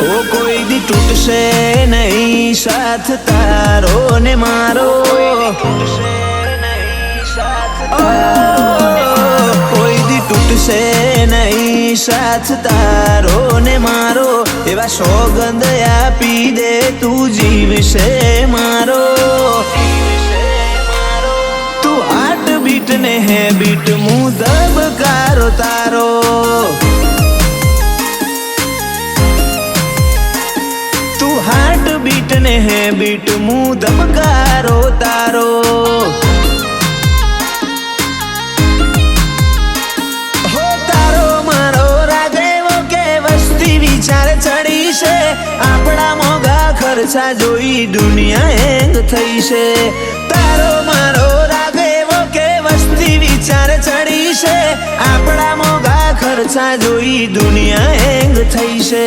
ओ कोई दी टूटशे नहीं साथ तारो ने मारो, कोई दी टूटशे नहीं साथ तारो ने मारो, एवा सोगंद आपी दे तू जीवशे मारो। तू हार्ट बीट ने है बीट मुँह दबकारो तारो, तू हार्ट बीट ने है बीट मुँह दबकारो तारो। हो तारो मारो रागेवो के वस्ती विचार चढ़ी से, आपड़ा मोगा खर्चा जोई दुनिया हेंग थई से। तारो मारो रागेवो के वस्ती विचार चढ़ी से, आपड़ा मोगा खर्चा जोई दुनिया हेंग थई से।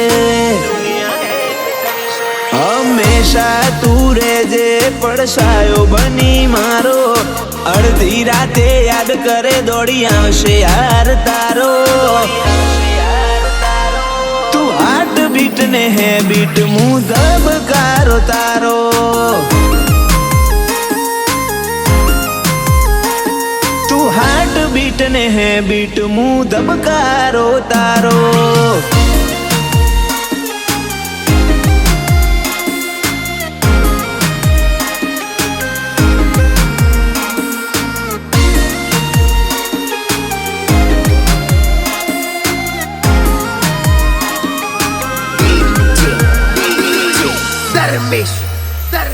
हमेशा तू रेजे पड़सायो बनी मारो, अर्धी राते याद करे दौड़ी आवशे यार तारो। तू हार्ट बीट ने है बीट मुँह दबकारो तारो, तू हार्ट बीट ने है बीट मुँह दबकारो तारो।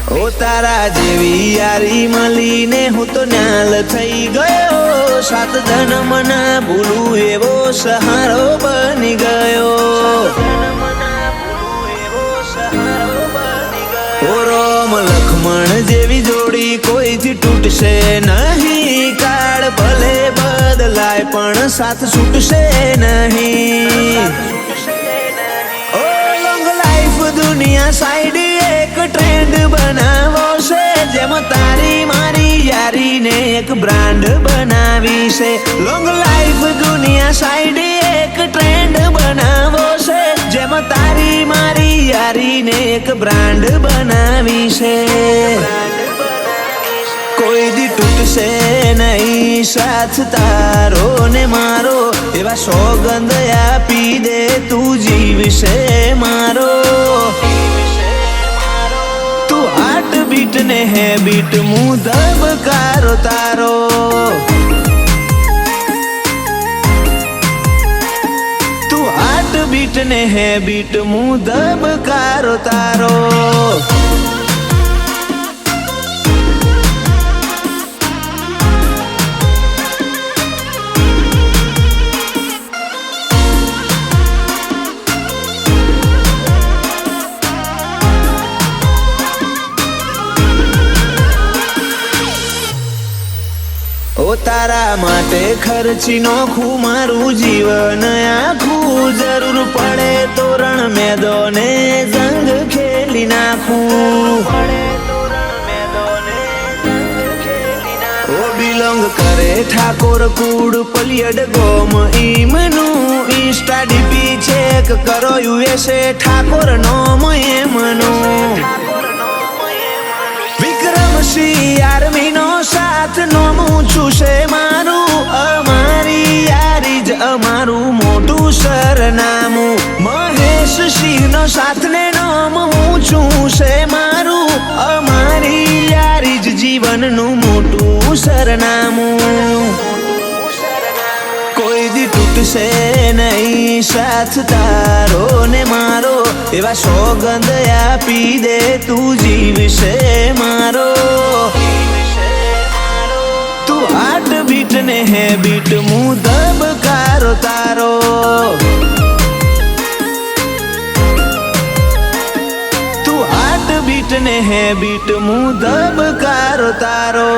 ओ तारा जेवी यारी मलीने हूँ तो न्याल थई गयो, सात जन्मना भूलू एवो सहारो बनी गयो। ओ रोम लक्ष्मण जेवी जोड़ी कोई थी टूटशे नहीं, काल भले बदलाय पण साथ छूटशे नहीं। ओ लॉन्ग लाइफ दुनिया साइड एक ट्रेंड बनावो से, जेम तारी मारी यारी ने एक ब्रांड बनावी से। लॉन्ग लाइफ दुनिया साइड एक ट्रेंड बनावो से, जेम तारी मारी यारी ने एक ब्रांड बनावी से। कोई दी टूटशे नहीं साथ तारो ने मारो, एवा सोगंद आपी दे तू जीवशे मारो। तू हार्ट बीट ने है बीट मुँह दबकारो तारो, तू हार्ट बीट ने है बीट मुँह दबकारो तारो। ओ तारा माटे खर्ची नोखू मारू जीवन आखू, जरूर पड़े तो रण मैदाने जंग खेली नाखू। ओ बिलोंग करे ठाकोर कूड़ पलियड गोम ईमनु, इंस्टा डीपी चेक करो यूएसए ठाकोर नोम एमनु। विक्रमसिंह आर्मी नो साथ नोमું છું છે મારું, અમારી યારી જ અમારું મોટું સરનામું। મહેશ સિંહ નો સાથ ને નોમું છું છે મારું, અમારી યારી જ જીવનનું મોટું સરનામું। કોઈ દી તૂટશે નહીં સાથ તારો ને મારો, એવા સોગંદ આપી દે તું જીવશે મારો। तू हार्ट बीट ने है बीट मुँह दबकारो तारो, तू हार्ट बीट ने है बीट मुँह दबकारो तारो।